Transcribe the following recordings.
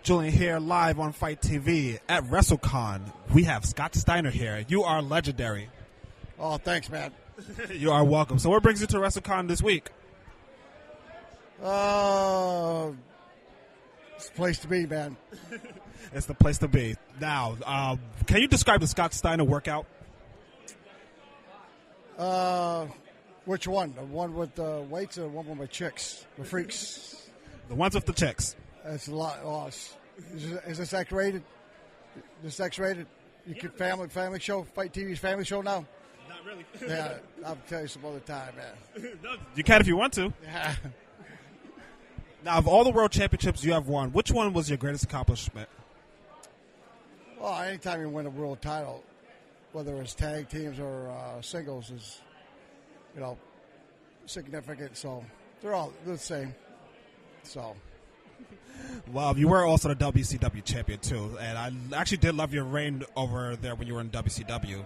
Julian here live on Fight TV at Wrestlecon. We have Scott Steiner here. You are legendary. Oh, thanks, man. You are welcome. So what brings you to Wrestlecon this week? It's the place to be, man. It's the place to be. Now, can you describe the Scott Steiner workout? Which one? The one with the weights or the one with my chicks, the freaks? The ones with the chicks. It's a lot. Oh, is this X-rated? This X-rated? You can family show, Fight TV's family show now? Not really. Yeah, I'll tell you some other time, man. No, you can if you want to. Yeah. Now, of all the world championships you have won, which one was your greatest accomplishment? Well, anytime you win a world title, whether it's tag teams or singles, is significant. So they're the same. So. Well, you were also the WCW champion, too, and I actually did love your reign over there when you were in WCW. Do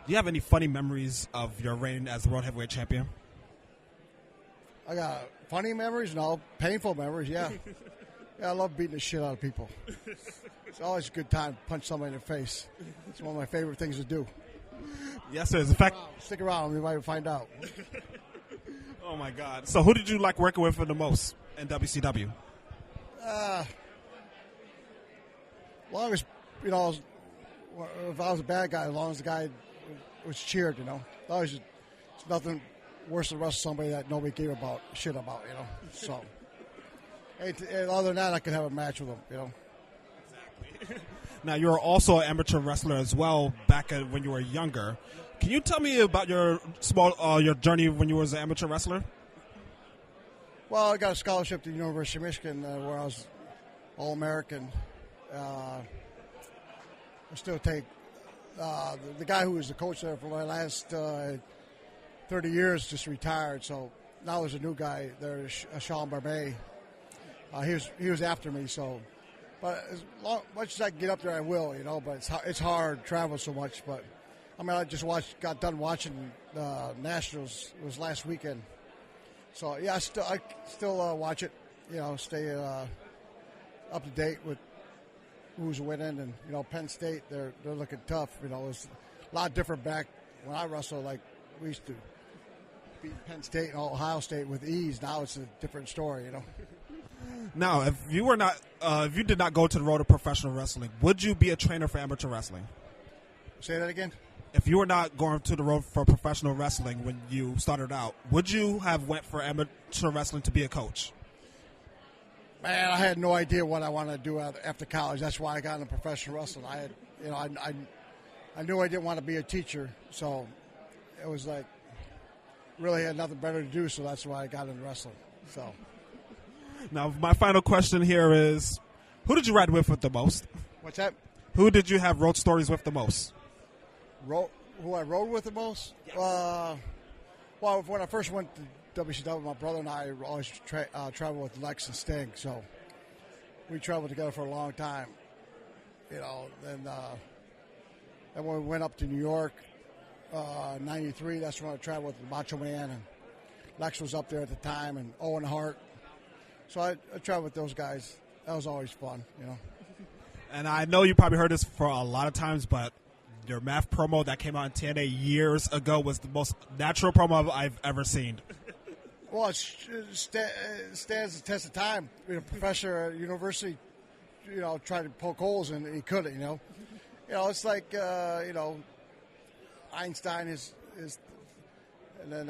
you have any funny memories of your reign as the World Heavyweight Champion? I got funny memories, no. Painful memories, yeah. Yeah, I love beating the shit out of people. It's always a good time to punch somebody in the face. It's one of my favorite things to do. Yes, sir. In fact, stick around, we might find out. Oh, my God. So who did you like working with the most in WCW? As long as, if I was a bad guy, as long as the guy was cheered, Always, it's nothing worse than wrestle somebody that nobody gave shit about, So, and other than that, I could have a match with them, Exactly. Now, you were also an amateur wrestler as well back when you were younger. Can you tell me about your journey when you were an amateur wrestler? Well, I got a scholarship to the University of Michigan where I was All-American. I still take the guy who was the coach there for the last 30 years just retired. So now there's a new guy there, Sean Barbet. He was after me. So, but as much as I can get up there, I will. But it's hard to travel so much. But I mean, I just got done watching Nationals. It was last weekend. So yeah, I still watch it. Stay up to date with who's winning, and Penn State they're looking tough. It's a lot different back when I wrestled. Like we used to beat Penn State and Ohio State with ease. Now it's a different story. Now, if you did not go to the road of professional wrestling, would you be a trainer for amateur wrestling? Say that again. If you were not going to the road for professional wrestling when you started out, would you have went for amateur wrestling to be a coach? Man, I had no idea what I wanted to do after college. That's why I got into professional wrestling. I knew I didn't want to be a teacher, so it was like really had nothing better to do. So that's why I got into wrestling. So now, my final question here is: who did you ride with the most? What's that? Who did you have road stories with the most? Who I rode with the most? Well, when I first went to WCW, my brother and I always traveled with Lex and Sting, so we traveled together for a long time. And when we went up to New York, '93, that's when I traveled with Macho Man, and Lex was up there at the time, and Owen Hart. So I traveled with those guys. That was always fun, And I know you probably heard this for a lot of times, but your math promo that came out in TNA years ago was the most natural promo I've ever seen. Well, it stands the test of time. A professor at university, tried to poke holes and he couldn't, it's like, Einstein is and then,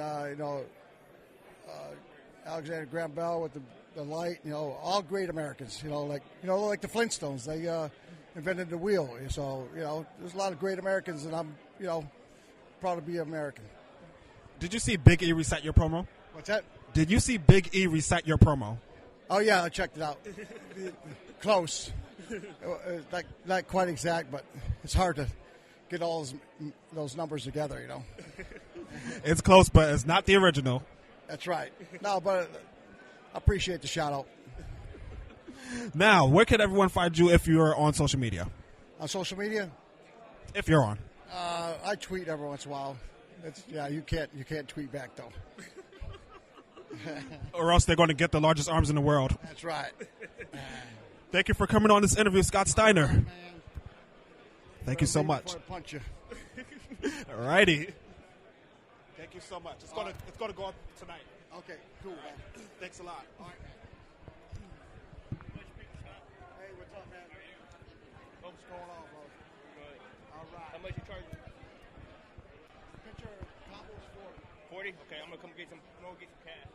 Alexander Graham Bell with the light, all great Americans, like the Flintstones. They invented the wheel. So, there's a lot of great Americans, and I'm, proud to be American. Did you see Big E recite your promo? What's that? Did you see Big E recite your promo? Oh, yeah, I checked it out. Close. Not quite exact, but it's hard to get all those numbers together, It's close, but it's not the original. That's right. No, but I appreciate the shout-out. Now, where can everyone find you if you're on social media? On social media? If you're on. I tweet every once in a while. You can't tweet back, though. Or else they're going to get the largest arms in the world. That's right. Thank you for coming on this interview, Scott Steiner. Man. Thank you so much. Before I punch you. All righty. Thank you so much. It's gonna go up tonight. Okay, cool, man. Thanks a lot. All right, man. Hey, what's up, man? What's going on, bro? Good. All right. How much you charging? Picture combos 40. 40? Okay, I'm gonna come get some. I'm gonna get some cash.